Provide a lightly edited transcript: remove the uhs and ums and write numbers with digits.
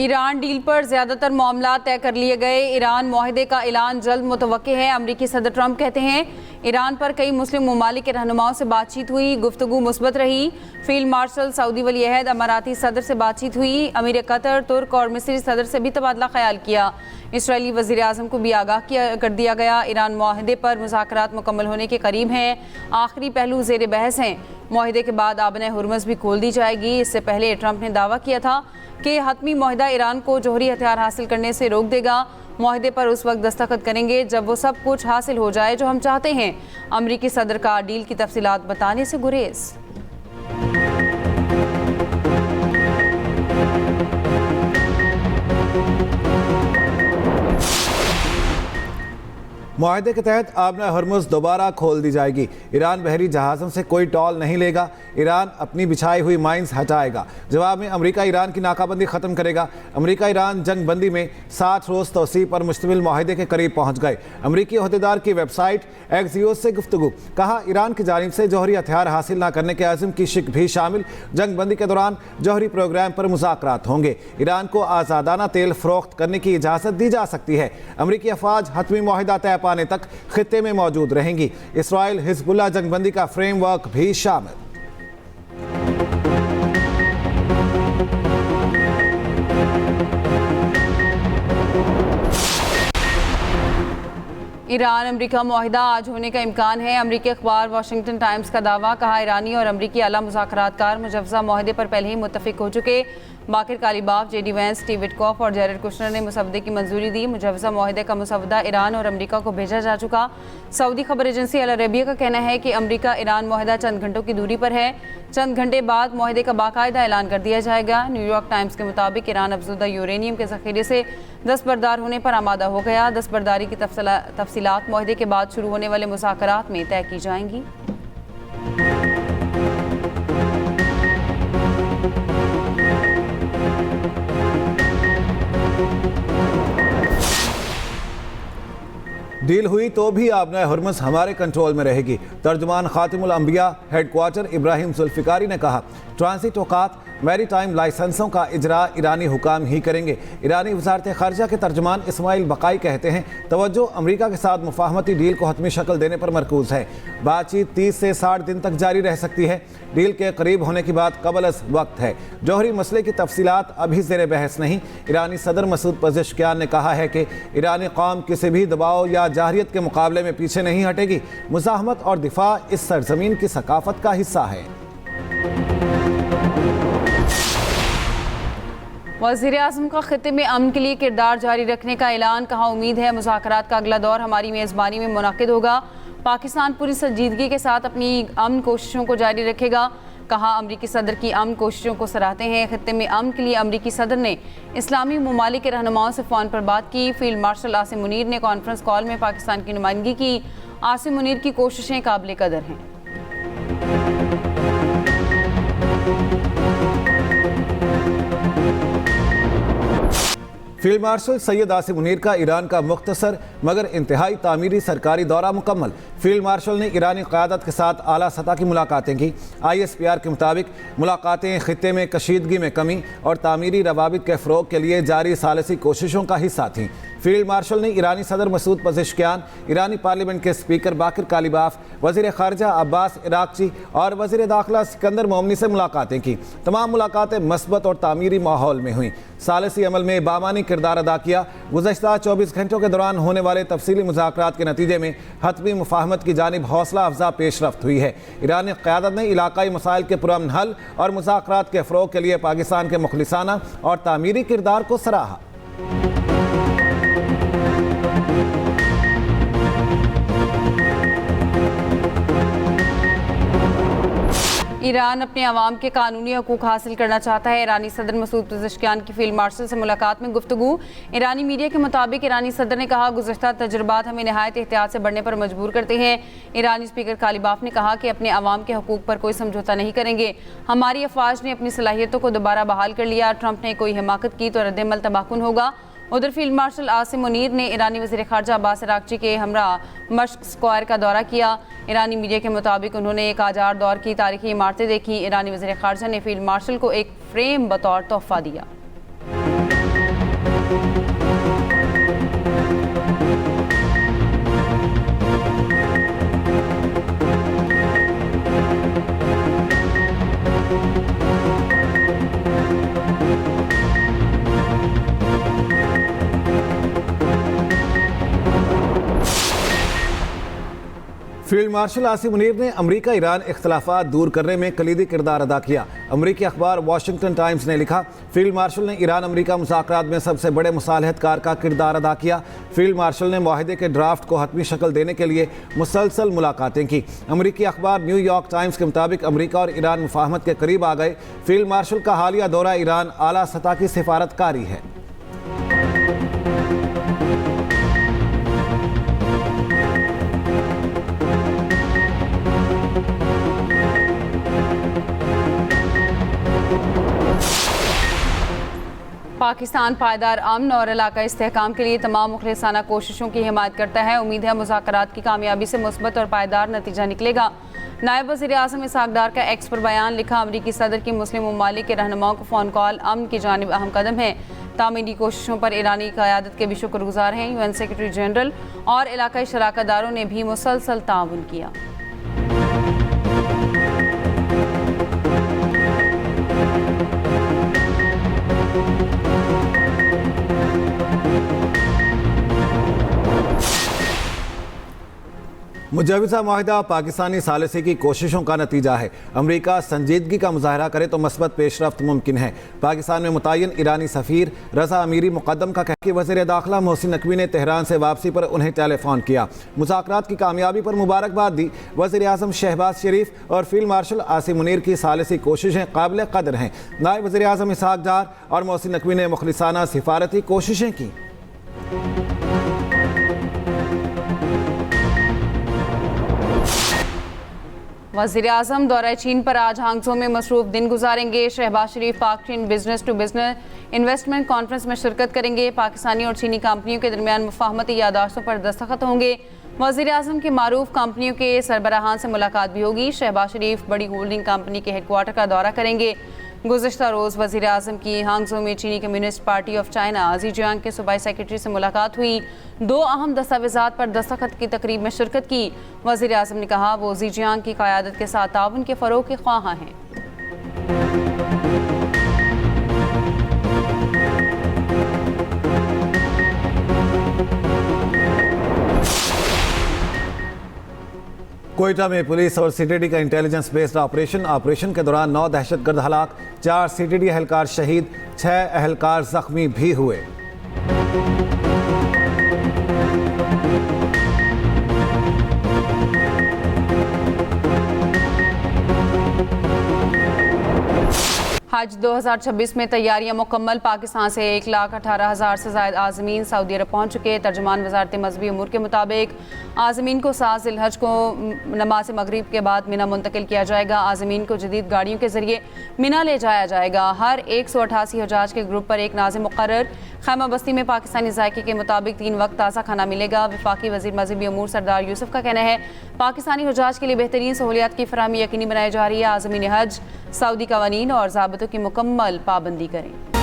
Iran deal पर ज़्यादातर मामला तय कर लिए गए। ईरान मुआहदे का ऐलान जल्द मुतवक्के है। अमरीकी सदर ट्रंप कहते हैं ईरान पर कई मुस्लिम ममालिक के रहनुमाओं से बातचीत हुई, गुफ्तगू मुस्बत रही। फील्ड मार्शल सऊदी वली अहद अमाराती सदर से बातचीत हुई। अमीर कतर, तुर्क और मिस्री सदर से भी तबादला ख्याल किया। इसराइली वज़ीर आज़म को भी आगाह कर दिया गया। ईरान मुआहदे पर मुज़ाकरात मुकम्मल होने के करीब हैं। आखिरी पहलू ज़ेर बहस हैं। मुआहदे के बाद आबने हुर्मुज़ भी खोल दी जाएगी। इससे पहले ट्रंप ने दावा किया था कि हतमी मुआहदा ईरान को जौहरी हथियार हासिल करने से रोक देगा। मुआहदे पर उस वक्त दस्तखत करेंगे जब वो सब कुछ हासिल हो जाए जो हम चाहते हैं। अमरीकी सदर का डील की तफसीलात बताने से गुरेज। मुआहदे के तहत आबना हुर्मुज़ दोबारा खोल दी जाएगी। ईरान बहरी जहाज़ों से कोई टॉल नहीं लेगा। ईरान अपनी बिछाई हुई माइंस हटाएगा। जवाब में अमेरिका ईरान की नाकाबंदी ख़त्म करेगा। अमेरिका ईरान जंग बंदी में 60 रोज़ तोसी पर मुश्तमिल मुआहदे के करीब पहुँच गए। अमरीकी ओहदेदार की वेबसाइट एक्सियोस से गुफ्तगू। कहा ईरान की जानिब से जौहरी हथियार हासिल न करने के आज़म की शिक भी शामिल। जंग बंदी के दौरान जौहरी प्रोग्राम पर मुज़ाकरात होंगे। ईरान को आज़ादाना तेल फ़रोख्त करने की इजाज़त दी जा सकती है। अमरीकी अफवाज हतमी मुआहदा तय पाने तक खित्ते में मौजूद रहेंगी। इसराइल हिज़्बुल्लाह जंगबंदी का फ्रेमवर्क भी शामिल। ईरान अमरीका मुआहिदा आज होने का इम्कान है। अमरीकी अखबार वाशिंगटन टाइम्स का दावा। कहा ईरानी और अमरीकी आला मुज़ाकरातकार मुजव्वज़ा मुआहदे पर पहले ही मुत्तफ़िक हो चुके। बाकिर कालिबाफ, जेडी वैंस, स्टीव विटकॉफ और जैरेड कुशनर ने मुसवदे की मंजूरी दी। मुजव्वज़ा मुआहदे का मुसवदा ईरान और अमरीका को भेजा जा चुका। सऊदी खबर एजेंसी अल अरबिया का कहना है कि अमरीका ईरान मुआहदा चंद घंटों की दूरी पर है। चंद घंटे बाद मुआहदे का बाकायदा ऐलान कर दिया जाएगा। न्यूयॉर्क टाइम्स के मुताबिक ईरान अफजुदा यूरेनियम के ज़ख़ीरे से दस्तबरदार होने पर आमादा हो गया। दस्तबरदारी की तफसीलात मुआहदे के बाद शुरू होने वाले मुज़ाकरात में तय की जाएंगी। डील हुई तो भी आबना हुर्मुज़ हमारे कंट्रोल में रहेगी। तर्जुमान खातिमुल अंबिया हेडक्वार्टर इब्राहिम जुल्फ़िकारी ने कहा ट्रांसिट औकात मैरी टाइम लाइसेंसों का इजरा ईरानी हुकाम ही करेंगे। ईरानी वज़ारत ख़ारजा के तर्जुमान इस्माइल बकाई कहते हैं तवज्जो अमरीका के साथ मुफाहमती डील को हतमी शक्ल देने पर मरकूज़ है। बातचीत 30 से 60 दिन तक जारी रह सकती है। डील के करीब होने की बात कबल अज़ वक्त है। जौहरी मसले की तफसीलात अभी ज़ेर बहस नहीं। ईरानी सदर मसूद पज़ेश्कियान ने कहा है कि ईरानी कौम किसी भी दबाव या जाहिरियत के मुकाबले में पीछे नहीं हटेगी। मुज़ाहमत और दिफा इस सरजमीन की सकाफत का हिस्सा है। वज़ीर आज़म का खित्ते में अमन के लिए किरदार जारी रखने का ऐलान। कहा उम्मीद है मुज़ाकरात का अगला दौर हमारी मेज़बानी में मुनक़िद होगा। पाकिस्तान पूरी संजीदगी के साथ अपनी अमन कोशिशों को जारी रखेगा। कहा अमरीकी सदर की अमन कोशिशों को सराहते हैं। खित्ते में अमन के लिए अमरीकी सदर ने इस्लामी ममालिक के रहनुमाओं से फ़ोन पर बात की। फील्ड मार्शल आसिम मुनीर ने कॉन्फ्रेंस कॉल में पाकिस्तान की नुमाइंदगी की। आसिम मुनीर की कोशिशें काबिल कदर हैं। फील्ड मार्शल सैयद आसिम मुनीर का ईरान का मुख्तसर मगर इंतहाई तामीरी सरकारी दौरा मुकम्मल। फील्ड मार्शल ने ईरानी क़यादत के साथ आला सतह की मुलाकातें की। ISPR के मुताबिक मुलाकातें खित्ते में कशीदगी में कमी और तामीरी रवाबित के फ़रोग़ के लिए जारी सालसी कोशिशों का हिस्सा थीं। फील्ड मार्शल ने ईरानी सदर मसूद पज़ेश्कियान, ईरानी पार्लियामेंट के स्पीकर बाकिर कालिबाफ, वज़ीर ख़ारजा अब्बास इराक़ची और वज़ीर दाखिला सिकंदर मोमनी से मुलाकातें की। तमाम मुलाकातें मस्बत और तामीरी माहौल में हुई। सालसी अमल में बामानी किरदार अदा किया। गुज़श्ता 24 घंटों के दौरान होने वाले तफसीली मुज़ाकरात के नतीजे में हतमी मुफाहमत की जानिब हौसला अफजा पेशरफ्त हुई है। ईरानी क़यादत ने इलाकाई मसाइल के पुरअमन हल और मुज़ाकरात के फ़रोग़ के लिए पाकिस्तान के मुखलिसाना और तामीरी किरदार को सराहा। ईरान अपने अवाम के कानूनी हकूक़ हासिल करना चाहता है। ईरानी सदर मसूद पज़ेश्कियान की फील्ड मार्शल से मुलाकात में गुफ्तगू। ईरानी मीडिया के मुताबिक ईरानी सदर ने कहा गुज़श्ता तजुर्बात हमें नहायत एहतियात से बढ़ने पर मजबूर करते हैं। ईरानी स्पीकर कालिबाफ ने कहा कि अपने अवाम के हकूक़ पर कोई समझौता नहीं करेंगे। हमारी अफवाज ने अपनी सलाहियतों को दोबारा बहाल कर लिया। ट्रंप ने कोई हिमाकत की तो रद्दमल तबाहकुन होगा। उधर फील्ड मार्शल आसिम मुनीर ने ईरानी वज़ीर ख़ारजा अब्बास इराक़ची के हमरा मश्क स्क्वायर का दौरा किया। ईरानी मीडिया के मुताबिक उन्होंने एक आजार दौर की तारीखी इमारतें देखी। ईरानी वज़ीर ख़ारजा ने फील्ड मार्शल को एक फ्रेम बतौर तोहफ़ा दिया। फील्ड मार्शल आसिम मुनीर ने अमरीका ईरान इख्तलाफात दूर करने में कलीदी किरदार अदा किया। अमरीकी अखबार वाशिंगटन टाइम्स ने लिखा, फील्ड मार्शल ने ईरान अमरीका मुज़ाकरात में सबसे बड़े मुसालहतकार का किरदार अदा किया। फील्ड मार्शल ने मुआहदे के ड्राफ्ट को हतमी शक्ल देने के लिए मुसलसल मुलाकातें की। अमरीकी अखबार न्यूयॉर्क टाइम्स के मुताबिक अमरीका और ईरान मुफाहमत के करीब आ गए। फील्ड मार्शल का हालिया दौरा ईरान आला सतह की सिफारतकारी है। पाकिस्तान पायदार अमन और इलाका इस्तेहकाम के लिए तमाम मुखलिसाना कोशिशों की हिमायत करता है। उम्मीद है मुज़ाकरात की कामयाबी से मुस्बत और पायदार नतीजा निकलेगा। नायब वज़ीर आज़म इसहाक डार का एक्स पर बयान लिखा, अमरीकी सदर की मुस्लिम ममालिक के रहनुमाओं को फ़ोन कॉल अमन की जानिब अहम कदम है। तामीरी कोशिशों पर ईरानी क़यादत के भी शुक्रगुजार हैं। UN सेक्रेटरी जनरल और इलाकाई शराकतदारों ने भी मुसलसल ताउन किया। मुजव्वज़ा माहिदा पाकिस्तानी सालिसी की कोशिशों का नतीजा है। अमरीका संजीदगी का मुजाहरा करे तो मस्बत पेशरफ्त मुमकिन है। पाकिस्तान में मुतय्यन ईरानी सफ़ीर रज़ा अमीरी मुक़द्दम का कहना कि वज़ीर दाखिला मोहसिन नकवी ने तेहरान से वापसी पर उन्हें टेलीफोन किया, मुज़ाकरात की कामयाबी पर मुबारकबाद दी। वज़ीर आज़म शहबाज शरीफ और फील्ड मार्शल आसिम मुनीर की सालिसी कोशिशें काबिल कदर हैं। नायब वज़ीर आज़म इसहाक डार और मोहसिन नकवी ने मुखलिसाना सिफारती कोशिशें की। वज़ीर आज़म दौरा चीन पर आज हांगझो में मसरूफ दिन गुजारेंगे। शहबाज शरीफ पाक चीन business to business investment conference में शिरकत करेंगे। पाकिस्तानी और चीनी कंपनियों के दरमियान मुफाहमती यादाश्तों पर दस्तखत होंगे। वज़ीर आज़म की मारूफ कंपनियों के सरबराहान से मुलाकात भी होगी। शहबाज शरीफ बड़ी होल्डिंग कंपनी के हेडक्वार्टर का दौरा करेंगे। गुज़िश्ता रोज़ वज़ीर आज़म की हांगझो में चीनी कम्युनिस्ट पार्टी ऑफ चाइना ज़ीजियांग के सूबाई सेक्रेटरी से मुलाकात हुई। 2 अहम दस्तावेज़ात पर दस्तखत की तकरीब में शिरकत की। वज़ीर आज़म ने कहा वो ज़ीजियांग की क़यादत के साथ ताउन के फ़रोग़ के ख्वाह हैं। कोयटा में पुलिस और सीटीडी का इंटेलिजेंस बेस्ड ऑपरेशन के दौरान 9 दहशतगर्द हलाक, 4 सीटीडी एहलकार शहीद, 6 एहलकार जख्मी भी हुए। हज 2026 में तैयारियां मुकम्मल। पाकिस्तान से 1,18,000 से ज़ायद आज़मीन सऊदी अरब पहुँच चुके। तर्जुमान वज़ारत मज़हबी उमूर के मुताबिक आज़मीन को 7 ज़िलहज को नमाज मगरिब के बाद मिना मुंतकिल किया जाएगा। आज़मीन को जदीद गाड़ियों के ज़रिए मिना ले जाया जाएगा। हर 188 हुजाज के ग्रुप पर एक नाज़िम मुक़र्रर। खैमा बस्ती में पाकिस्तानी ज़ायके के मुताबिक 3 वक्त ताज़ा खाना मिलेगा। वफाकी वज़ीर मज़हबी उमूर सरदार यूसुफ का कहना है पाकिस्तानी हुजाज के लिए बेहतरीन सहूलियात की फराहमी यकीनी बनाई जा रही है। आज़मीन हज सऊदी कवानीन और ज़ाबितों की मुकम्मल पाबंदी करें।